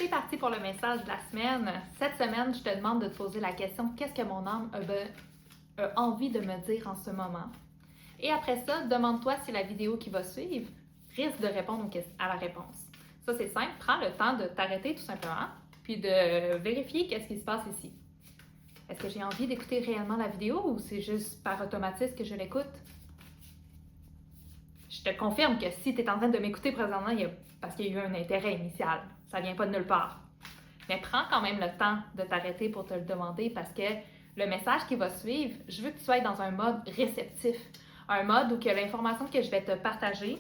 C'est parti pour le message de la semaine. Cette semaine, je te demande de te poser la question: qu'est-ce que mon âme a envie de me dire en ce moment? Et après ça, demande-toi si la vidéo qui va suivre risque de répondre à la réponse. Ça, c'est simple. Prends le temps de t'arrêter tout simplement, puis de vérifier qu'est-ce qui se passe ici. Est-ce que j'ai envie d'écouter réellement la vidéo ou c'est juste par automatisme que je l'écoute? Je te confirme que si tu es en train de m'écouter présentement, parce qu'il y a eu un intérêt initial. Ça vient pas de nulle part. Mais prends quand même le temps de t'arrêter pour te le demander parce que le message qui va suivre, je veux que tu sois dans un mode réceptif. Un mode où que l'information que je vais te partager,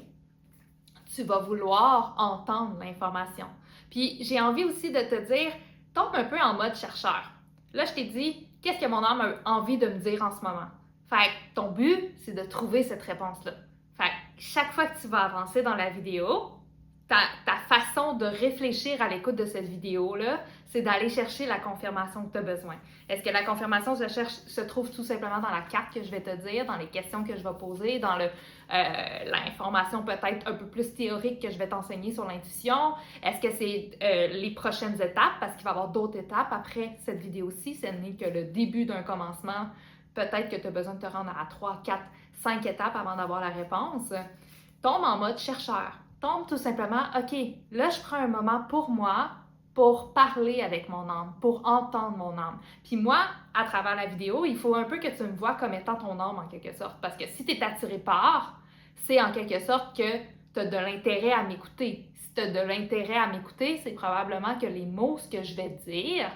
tu vas vouloir entendre l'information. Puis j'ai envie aussi de te dire, tombe un peu en mode chercheur. Là, je t'ai dit, qu'est-ce que mon âme a envie de me dire en ce moment? Fait que ton but, c'est de trouver cette réponse-là. Fait que chaque fois que tu vas avancer dans la vidéo, ta façon de réfléchir à l'écoute de cette vidéo-là, c'est d'aller chercher la confirmation que tu as besoin. Est-ce que la confirmation se trouve tout simplement dans la carte que je vais te dire, dans les questions que je vais poser, dans l'information peut-être un peu plus théorique que je vais t'enseigner sur l'intuition? Est-ce que c'est les prochaines étapes? Parce qu'il va y avoir d'autres étapes après cette vidéo-ci. Ce n'est que le début d'un commencement. Peut-être que tu as besoin de te rendre à 3, 4, 5 étapes avant d'avoir la réponse. Tombe en mode chercheur. Tombe tout simplement, OK, là, je prends un moment pour moi, pour parler avec mon âme, pour entendre mon âme. Puis moi, à travers la vidéo, il faut un peu que tu me vois comme étant ton âme en quelque sorte. Parce que si tu es attiré par, c'est en quelque sorte que tu as de l'intérêt à m'écouter. Si tu as de l'intérêt à m'écouter, c'est probablement que les mots, ce que je vais te dire,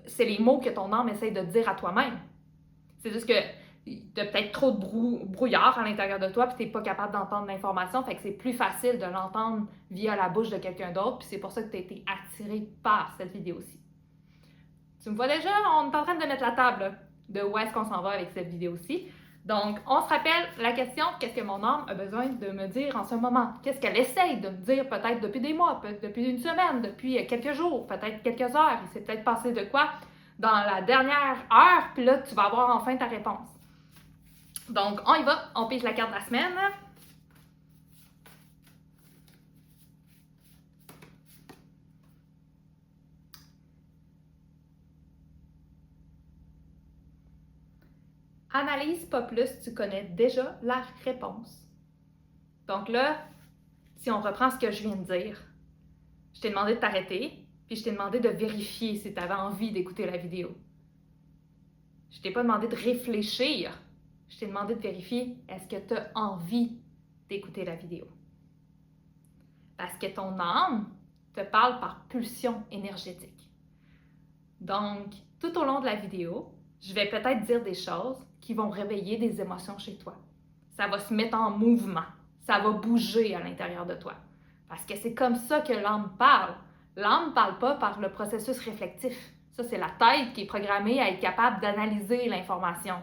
c'est les mots que ton âme essaie de te dire à toi-même. C'est juste que tu as peut-être trop de brouillard à l'intérieur de toi puis tu n'es pas capable d'entendre l'information, fait que c'est plus facile de l'entendre via la bouche de quelqu'un d'autre, puis c'est pour ça que tu as été attiré par cette vidéo-ci. Tu me vois déjà, on est en train de mettre la table là, de où est-ce qu'on s'en va avec cette vidéo-ci. Donc, on se rappelle la question: qu'est-ce que mon âme a besoin de me dire en ce moment? Qu'est-ce qu'elle essaye de me dire peut-être depuis des mois, peut-être depuis une semaine, depuis quelques jours, peut-être quelques heures? Il s'est peut-être passé de quoi dans la dernière heure, puis là, tu vas avoir enfin ta réponse. Donc, on y va, on pige la carte de la semaine. Analyse pas plus, tu connais déjà la réponse. Donc là, si on reprend ce que je viens de dire, je t'ai demandé de t'arrêter, puis je t'ai demandé de vérifier si tu avais envie d'écouter la vidéo. Je t'ai pas demandé de réfléchir, je t'ai demandé de vérifier est-ce que tu as envie d'écouter la vidéo. Parce que ton âme te parle par pulsion énergétique. Donc, tout au long de la vidéo, je vais peut-être dire des choses qui vont réveiller des émotions chez toi. Ça va se mettre en mouvement, ça va bouger à l'intérieur de toi. Parce que c'est comme ça que l'âme parle. L'âme ne parle pas par le processus réflectif. Ça, c'est la tête qui est programmée à être capable d'analyser l'information.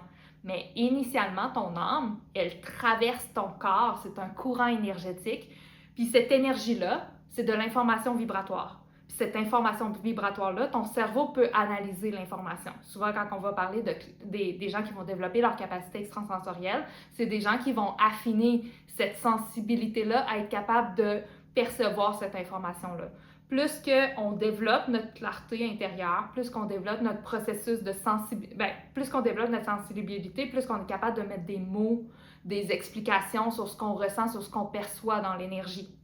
Mais initialement, ton âme, elle traverse ton corps, c'est un courant énergétique. Puis cette énergie-là, c'est de l'information vibratoire. Puis cette information vibratoire-là, ton cerveau peut analyser l'information. Souvent, quand on va parler des gens qui vont développer leur capacité extrasensorielle, c'est des gens qui vont affiner cette sensibilité-là à être capable de percevoir cette information-là. Plus qu'on développe notre clarté intérieure, plus qu'on développe notre processus de sensibilité, plus qu'on développe notre sensibilité, plus qu'on est capable de mettre des mots, des explications sur ce qu'on ressent, sur ce qu'on perçoit dans l'énergie.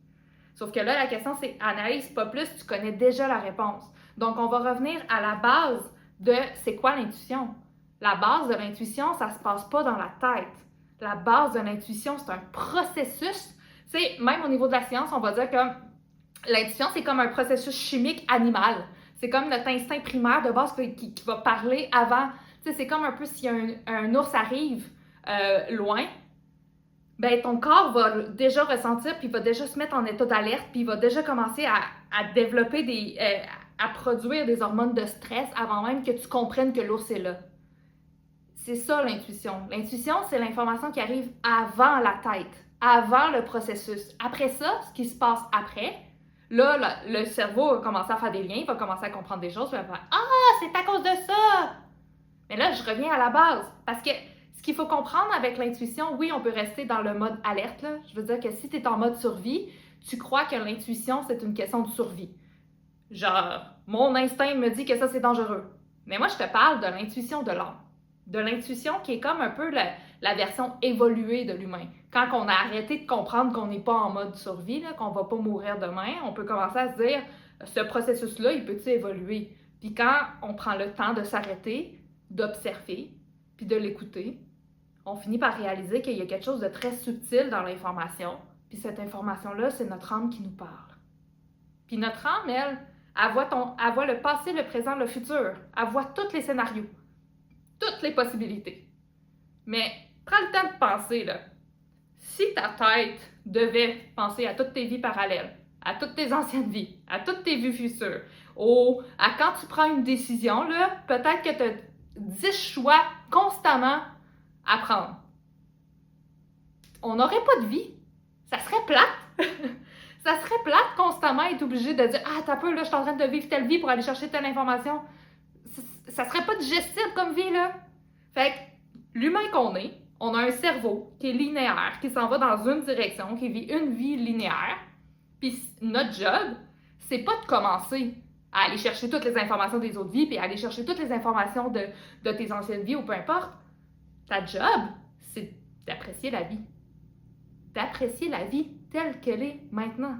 Sauf que là, la question, c'est analyse pas plus, tu connais déjà la réponse. Donc, on va revenir à la base de c'est quoi l'intuition? La base de l'intuition, ça se passe pas dans la tête. La base de l'intuition, c'est un processus. C'est même au niveau de la science, on va dire que l'intuition, c'est comme un processus chimique animal. C'est comme notre instinct primaire de base qui va parler avant. Tu sais, c'est comme un peu si un ours arrive loin, ben ton corps va déjà ressentir, puis il va déjà se mettre en état d'alerte, puis il va déjà commencer à développer à produire des hormones de stress avant même que tu comprennes que l'ours est là. C'est ça l'intuition. L'intuition, c'est l'information qui arrive avant la tête, avant le processus. Après ça, ce qui se passe après, là, le cerveau va commencer à faire des liens, il va commencer à comprendre des choses, puis il va faire « Ah, c'est à cause de ça! » Mais là, je reviens à la base, parce que ce qu'il faut comprendre avec l'intuition, oui, on peut rester dans le mode alerte, là. Je veux dire que si tu es en mode survie, tu crois que l'intuition, c'est une question de survie. Genre, mon instinct me dit que ça, c'est dangereux. Mais moi, je te parle de l'intuition de l'âme. De l'intuition qui est comme un peu la version évoluée de l'humain. Quand on a arrêté de comprendre qu'on n'est pas en mode survie, là, qu'on va pas mourir demain, on peut commencer à se dire, ce processus-là, il peut-il évoluer? Puis quand on prend le temps de s'arrêter, d'observer, puis de l'écouter, on finit par réaliser qu'il y a quelque chose de très subtil dans l'information. Puis cette information-là, c'est notre âme qui nous parle. Puis notre âme, elle voit le passé, le présent, le futur. Elle voit tous les scénarios, toutes les possibilités. Mais prends le temps de penser, là. Si ta tête devait penser à toutes tes vies parallèles, à toutes tes anciennes vies, à toutes tes vies futures, à quand tu prends une décision, là, peut-être que tu as 10 choix constamment à prendre. On n'aurait pas de vie. Ça serait plate. Ça serait plate constamment être obligé de dire « Ah, t'as peu, là, je suis en train de vivre telle vie pour aller chercher telle information. » Ça serait pas digestible comme vie, là. Fait que l'humain qu'on est, on a un cerveau qui est linéaire, qui s'en va dans une direction, qui vit une vie linéaire. Puis notre job, c'est pas de commencer à aller chercher toutes les informations des autres vies, puis à aller chercher toutes les informations de tes anciennes vies ou peu importe. Ta job, c'est d'apprécier la vie. D'apprécier la vie telle qu'elle est maintenant.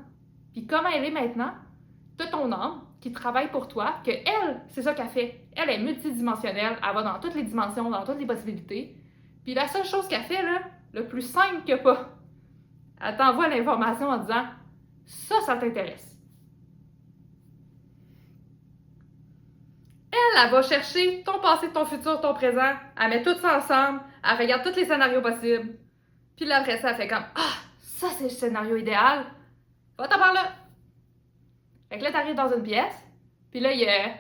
Puis comme elle est maintenant, t'as ton âme qui travaille pour toi, que elle, c'est ça qu'elle fait. Elle est multidimensionnelle, elle va dans toutes les dimensions, dans toutes les possibilités. Puis la seule chose qu'elle fait, là, le plus simple que pas, elle t'envoie l'information en disant « Ça t'intéresse. » Elle va chercher ton passé, ton futur, ton présent, elle met tout ça ensemble, elle regarde tous les scénarios possibles. Puis là, après ça, elle fait comme « Ah, ça c'est le scénario idéal. Va-t'en par là. » Fait que là, t'arrives dans une pièce, puis là, il y a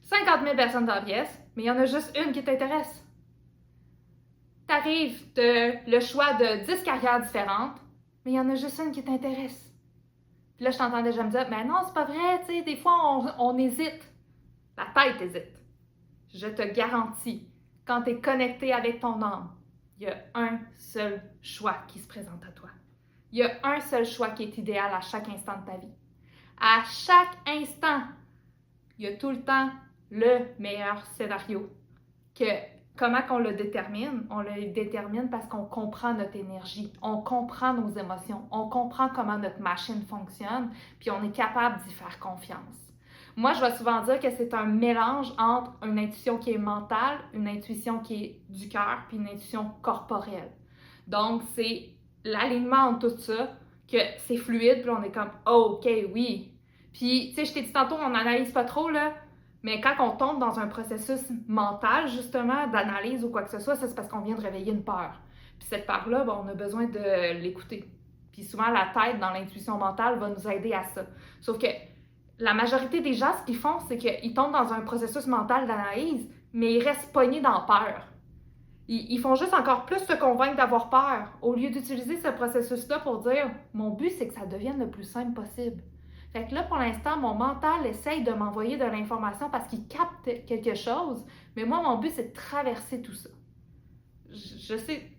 50 000 personnes dans la pièce, mais il y en a juste une qui t'intéresse. T'arrives, t'as le choix de 10 carrières différentes, mais il y en a juste une qui t'intéresse. Puis là, je t'entends déjà me dire « Mais non, c'est pas vrai, tu sais, des fois, on hésite. » La tête hésite. Je te garantis, quand tu es connecté avec ton âme, il y a un seul choix qui se présente à toi. Il y a un seul choix qui est idéal à chaque instant de ta vie. À chaque instant, il y a tout le temps le meilleur scénario. Comment qu'on le détermine? On le détermine parce qu'on comprend notre énergie, on comprend nos émotions, on comprend comment notre machine fonctionne, puis on est capable d'y faire confiance. Moi, je vais souvent dire que c'est un mélange entre une intuition qui est mentale, une intuition qui est du cœur, puis une intuition corporelle. Donc, c'est l'alignement entre tout ça, que c'est fluide, puis on est comme « OK, oui ». Puis, tu sais, je t'ai dit tantôt, on n'analyse pas trop, là, mais quand on tombe dans un processus mental, justement, d'analyse ou quoi que ce soit, ça, c'est parce qu'on vient de réveiller une peur. Puis cette peur-là, on a besoin de l'écouter. Puis souvent, la tête, dans l'intuition mentale, va nous aider à ça. Sauf que la majorité des gens, ce qu'ils font, c'est qu'ils tombent dans un processus mental d'analyse, mais ils restent pognés dans peur. Ils font juste encore plus se convaincre d'avoir peur, au lieu d'utiliser ce processus-là pour dire « Mon but, c'est que ça devienne le plus simple possible. » Fait que là, pour l'instant, mon mental essaye de m'envoyer de l'information parce qu'il capte quelque chose, mais moi, mon but, c'est de traverser tout ça. Je sais,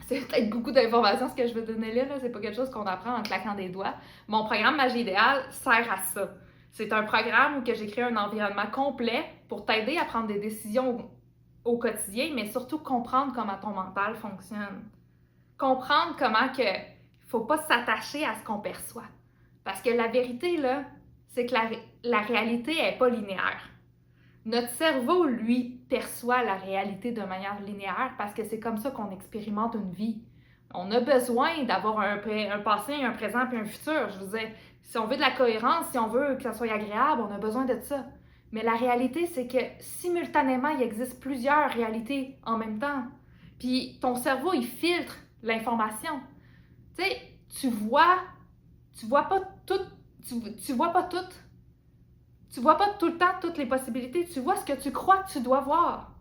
c'est peut-être beaucoup d'informations ce que je veux donner là, c'est pas quelque chose qu'on apprend en claquant des doigts. Mon programme Magie idéale sert à ça. C'est un programme où j'ai créé un environnement complet pour t'aider à prendre des décisions au quotidien, mais surtout comprendre comment ton mental fonctionne. Comprendre comment que faut pas s'attacher à ce qu'on perçoit. Parce que la vérité, là, c'est que la réalité n'est pas linéaire. Notre cerveau, lui, perçoit la réalité de manière linéaire parce que c'est comme ça qu'on expérimente une vie. On a besoin d'avoir un passé, un présent et un futur. Je veux dire, si on veut de la cohérence, si on veut que ça soit agréable, on a besoin de ça. Mais la réalité, c'est que simultanément, il existe plusieurs réalités en même temps. Puis ton cerveau, il filtre l'information. Tu sais, tu vois pas tout. Tu vois pas tout. Tu vois pas tout le temps toutes les possibilités. Tu vois ce que tu crois que tu dois voir.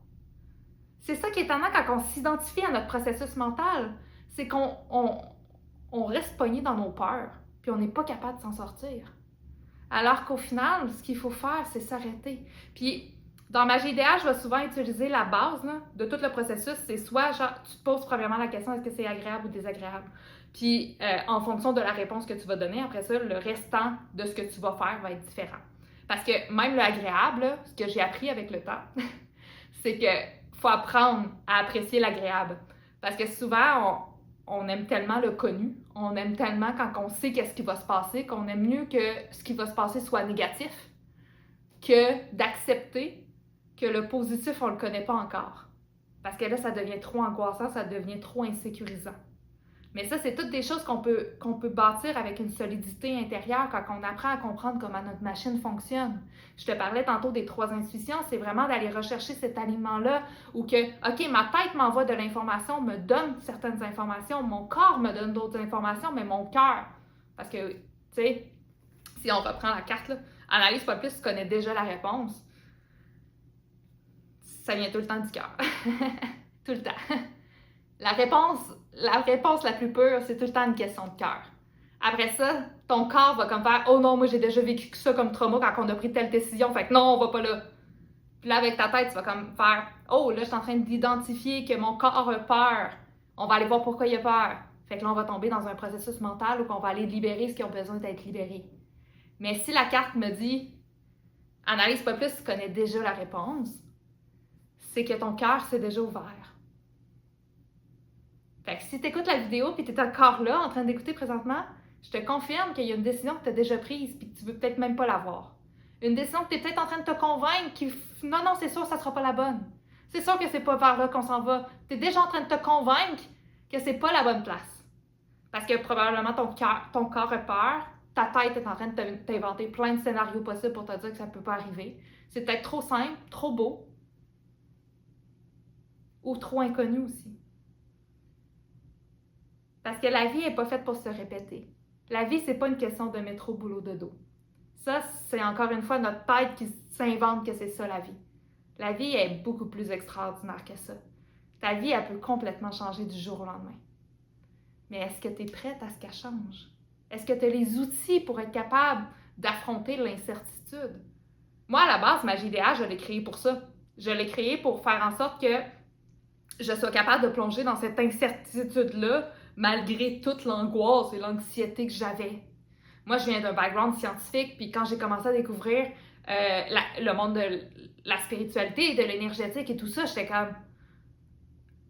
C'est ça qui est étonnant quand on s'identifie à notre processus mental. C'est qu'on reste pogné dans nos peurs, puis on n'est pas capable de s'en sortir. Alors qu'au final, ce qu'il faut faire, c'est s'arrêter. Puis, dans Magie idéale, je vais souvent utiliser la base là, de tout le processus. C'est soit, genre, tu te poses premièrement la question, est-ce que c'est agréable ou désagréable? Puis, en fonction de la réponse que tu vas donner, après ça, le restant de ce que tu vas faire va être différent. Parce que même le agréable, là, ce que j'ai appris avec le temps, c'est que faut apprendre à apprécier l'agréable. Parce que souvent, on aime tellement le connu, on aime tellement quand on sait qu'est-ce qui va se passer, qu'on aime mieux que ce qui va se passer soit négatif, que d'accepter que le positif, on le connaît pas encore. Parce que là, ça devient trop angoissant, ça devient trop insécurisant. Mais ça, c'est toutes des choses qu'on peut bâtir avec une solidité intérieure quand on apprend à comprendre comment notre machine fonctionne. Je te parlais tantôt des 3 intuitions, c'est vraiment d'aller rechercher cet alignement-là où que, OK, ma tête m'envoie de l'information, me donne certaines informations, mon corps me donne d'autres informations, mais mon cœur, parce que, tu sais, si on reprend la carte, là, analyse pas plus, tu connais déjà la réponse. Ça vient tout le temps du cœur. Tout le temps. La réponse la plus pure, c'est tout le temps une question de cœur. Après ça, ton corps va comme faire « Oh non, moi j'ai déjà vécu ça comme trauma quand on a pris telle décision, fait que non, on va pas là. » Puis là, avec ta tête, tu vas comme faire « Oh, là, je suis en train d'identifier que mon corps a peur. On va aller voir pourquoi il a peur. » Fait que là, on va tomber dans un processus mental où on va aller libérer ce qui a besoin d'être libéré. Mais si la carte me dit « Analyse pas plus, tu connais déjà la réponse », c'est que ton cœur s'est déjà ouvert. Fait que si tu écoutes la vidéo et tu es encore là, en train d'écouter présentement, je te confirme qu'il y a une décision que tu as déjà prise et que tu veux peut-être même pas l'avoir. Une décision que tu es peut-être en train de te convaincre que non, c'est sûr, ça sera pas la bonne. C'est sûr que c'est pas vers là qu'on s'en va. Tu es déjà en train de te convaincre que c'est pas la bonne place. Parce que probablement ton corps a peur, ta tête est en train de t'inventer plein de scénarios possibles pour te dire que ça peut pas arriver. C'est peut-être trop simple, trop beau, ou trop inconnu aussi. Parce que la vie n'est pas faite pour se répéter. La vie, c'est pas une question de métro, boulot, dodo. Ça, c'est encore une fois notre tête qui s'invente que c'est ça la vie. La vie est beaucoup plus extraordinaire que ça. Ta vie, elle peut complètement changer du jour au lendemain. Mais est-ce que tu es prête à ce qu'elle change? Est-ce que tu as les outils pour être capable d'affronter l'incertitude? Moi, à la base, MagieDA, je l'ai créée pour ça. Je l'ai créée pour faire en sorte que je sois capable de plonger dans cette incertitude-là malgré toute l'angoisse et l'anxiété que j'avais. Moi, je viens d'un background scientifique, puis quand j'ai commencé à découvrir le monde de la spiritualité et de l'énergétique et tout ça, j'étais comme...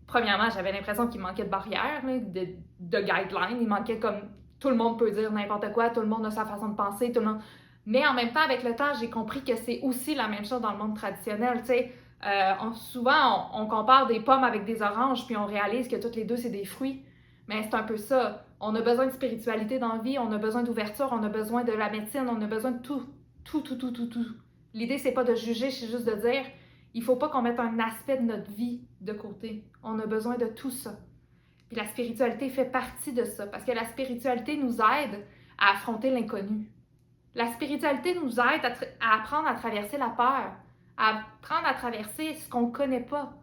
Premièrement, j'avais l'impression qu'il manquait de barrières, de guidelines. Il manquait comme... Tout le monde peut dire n'importe quoi, tout le monde a sa façon de penser, tout le monde... Mais en même temps, avec le temps, j'ai compris que c'est aussi la même chose dans le monde traditionnel, tu sais. Souvent, on compare des pommes avec des oranges, puis on réalise que toutes les deux, c'est des fruits. Mais c'est un peu ça. On a besoin de spiritualité dans la vie, on a besoin d'ouverture, on a besoin de la médecine, on a besoin de tout. Tout. L'idée, c'est pas de juger, c'est juste de dire, il faut pas qu'on mette un aspect de notre vie de côté. On a besoin de tout ça. Puis la spiritualité fait partie de ça, parce que la spiritualité nous aide à affronter l'inconnu. La spiritualité nous aide à apprendre à traverser la peur, à apprendre à traverser ce qu'on ne connaît pas.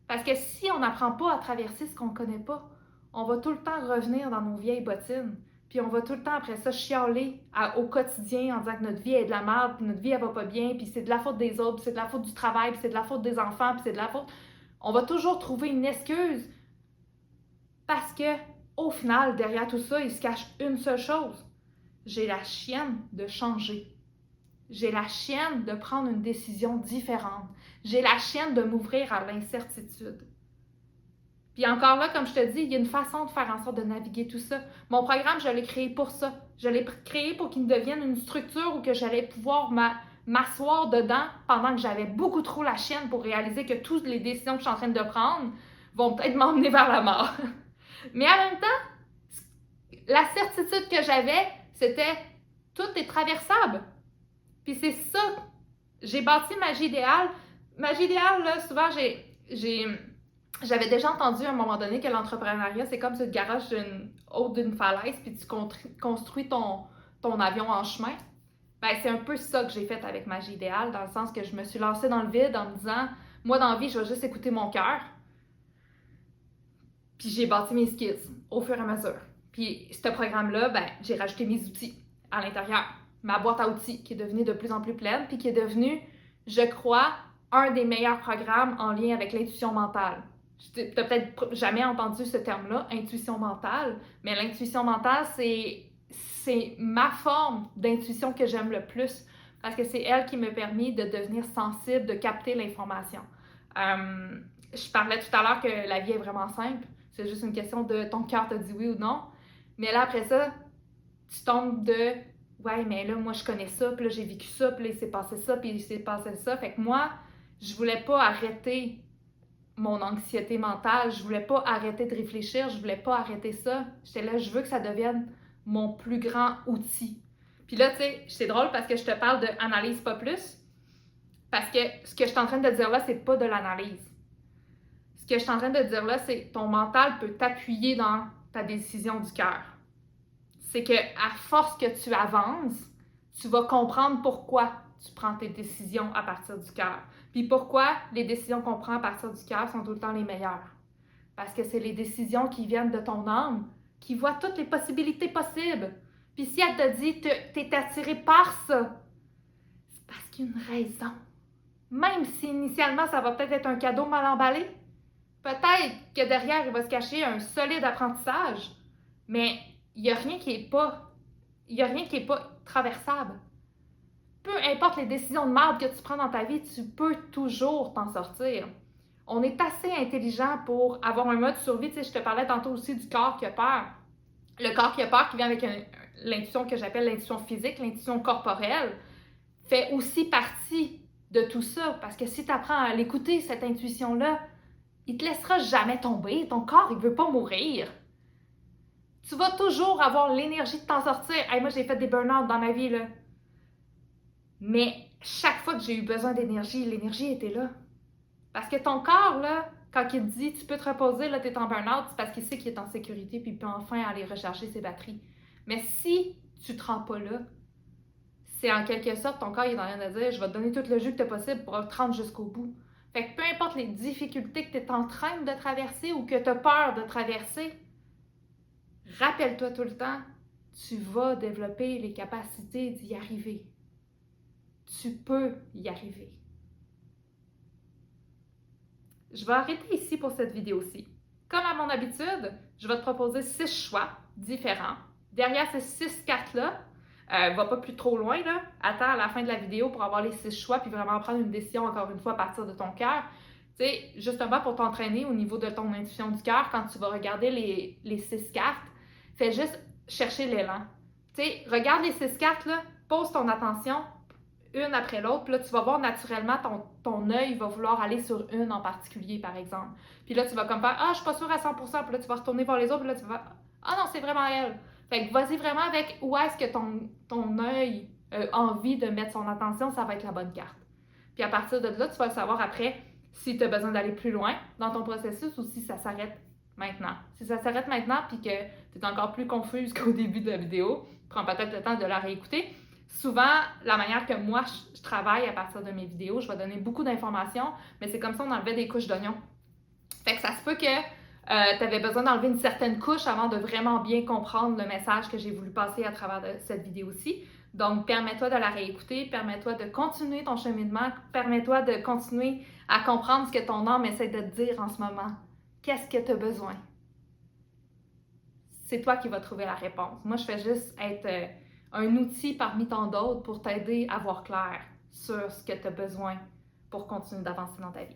Parce que si on n'apprend pas à traverser ce qu'on ne connaît pas, on va tout le temps revenir dans nos vieilles bottines. Puis on va tout le temps après ça chialer au quotidien en disant que notre vie est de la merde, puis notre vie elle va pas bien, puis c'est de la faute des autres, puis c'est de la faute du travail, puis c'est de la faute des enfants, puis c'est de la faute... On va toujours trouver une excuse. Parce que, au final, derrière tout ça, il se cache une seule chose. J'ai la chienne de changer. J'ai la chienne de prendre une décision différente. J'ai la chienne de m'ouvrir à l'incertitude. Puis encore là, comme je te dis, il y a une façon de faire en sorte de naviguer tout ça. Mon programme, je l'ai créé pour ça. Je l'ai créé pour qu'il devienne une structure où que j'allais pouvoir m'asseoir dedans pendant que j'avais beaucoup trop la chienne pour réaliser que toutes les décisions que je suis en train de prendre vont peut-être m'emmener vers la mort. Mais en même temps, la certitude que j'avais, c'était tout est traversable. Puis c'est ça, j'ai bâti MagieDA. MagieDA, là, souvent, j'avais déjà entendu à un moment donné que l'entrepreneuriat, c'est comme si tu te garages haut d'une falaise puis tu construis ton avion en chemin. Ben, c'est un peu ça que j'ai fait avec MagieDA, dans le sens que je me suis lancée dans le vide en me disant, moi, dans la vie, je vais juste écouter mon cœur. Puis j'ai bâti mes skills au fur et à mesure. Puis ce programme-là, ben, j'ai rajouté mes outils à l'intérieur. Ma boîte à outils qui est devenue de plus en plus pleine, puis qui est devenue, je crois, un des meilleurs programmes en lien avec l'intuition mentale. Tu n'as peut-être jamais entendu ce terme-là, intuition mentale, mais l'intuition mentale, c'est ma forme d'intuition que j'aime le plus parce que c'est elle qui m'a permis de devenir sensible, de capter l'information. Je parlais tout à l'heure que la vie est vraiment simple. C'est juste une question de ton cœur te dit oui ou non. Mais là, après ça, tu tombes de « Ouais, mais là, moi, je connais ça, puis là, j'ai vécu ça, puis là, il s'est passé ça, puis il s'est passé ça. » Fait que moi, je voulais pas arrêter mon anxiété mentale, je voulais pas arrêter de réfléchir, je voulais pas arrêter ça. J'étais là, je veux que ça devienne mon plus grand outil. Puis là, tu sais, c'est drôle parce que je te parle de analyse pas plus, parce que ce que je suis en train de dire là, c'est pas de l'analyse. Ce que je suis en train de dire là, c'est que ton mental peut t'appuyer dans ta décision du cœur. C'est que à force que tu avances, tu vas comprendre pourquoi tu prends tes décisions à partir du cœur. Puis pourquoi les décisions qu'on prend à partir du cœur sont tout le temps les meilleures. Parce que c'est les décisions qui viennent de ton âme, qui voient toutes les possibilités possibles. Puis si elle te dit que tu es attiré par ça, c'est parce qu'il y a une raison. Même si initialement ça va peut-être être un cadeau mal emballé, peut-être que derrière il va se cacher un solide apprentissage, mais il n'y a rien qui est pas traversable. Peu importe les décisions de merde que tu prends dans ta vie, tu peux toujours t'en sortir. On est assez intelligent pour avoir un mode survie. Tu sais, je te parlais tantôt aussi du corps qui a peur. Le corps qui a peur qui vient avec l'intuition que j'appelle l'intuition physique, l'intuition corporelle, fait aussi partie de tout ça. Parce que si tu apprends à l'écouter, cette intuition-là, il te laissera jamais tomber. Ton corps, il veut pas mourir. Tu vas toujours avoir l'énergie de t'en sortir. Hey, moi, j'ai fait des burn-out dans ma vie, là. Mais chaque fois que j'ai eu besoin d'énergie, l'énergie était là. Parce que ton corps, là, quand il te dit « tu peux te reposer, là, t'es en burn-out », c'est parce qu'il sait qu'il est en sécurité puis il peut enfin aller recharger ses batteries. Mais si tu te rends pas là, c'est en quelque sorte, ton corps il est en train de dire « je vais te donner tout le jus que t'as possible pour te rendre jusqu'au bout ». Fait que peu importe les difficultés que tu es en train de traverser ou que tu as peur de traverser, rappelle-toi tout le temps, tu vas développer les capacités d'y arriver. Tu peux y arriver. Je vais arrêter ici pour cette vidéo-ci. Comme à mon habitude, je vais te proposer 6 choix différents. Derrière ces 6 cartes-là, va pas plus trop loin, là. Attends à la fin de la vidéo pour avoir les 6 choix puis vraiment prendre une décision encore une fois à partir de ton cœur. Tu sais, justement pour t'entraîner au niveau de ton intuition du cœur, quand tu vas regarder les 6 cartes, fais juste chercher l'élan. Tu sais, regarde les 6 cartes, là, pose ton attention une après l'autre, puis là, tu vas voir naturellement ton œil va vouloir aller sur une en particulier, par exemple. Puis là, tu vas comme faire « Ah, je suis pas sûre à 100%, puis là, tu vas retourner voir les autres, puis là, tu vas faire « Ah non, c'est vraiment elle! » Fait que vas-y vraiment avec où est-ce que ton œil a envie de mettre son attention, ça va être la bonne carte. Puis à partir de là, tu vas savoir après si tu as besoin d'aller plus loin dans ton processus ou si ça s'arrête maintenant. Si ça s'arrête maintenant puis que tu es encore plus confuse qu'au début de la vidéo, prends peut-être le temps de la réécouter. Souvent, la manière que moi, je travaille à partir de mes vidéos, je vais donner beaucoup d'informations, mais c'est comme ça on enlevait des couches d'oignons. Fait que ça se peut que tu avais besoin d'enlever une certaine couche avant de vraiment bien comprendre le message que j'ai voulu passer à travers de cette vidéo-ci. Donc, permets-toi de la réécouter, permets-toi de continuer ton cheminement, permets-toi de continuer à comprendre ce que ton âme essaie de te dire en ce moment. Qu'est-ce que tu as besoin? C'est toi qui vas trouver la réponse. Moi, je fais juste être un outil parmi tant d'autres pour t'aider à voir clair sur ce que tu as besoin pour continuer d'avancer dans ta vie.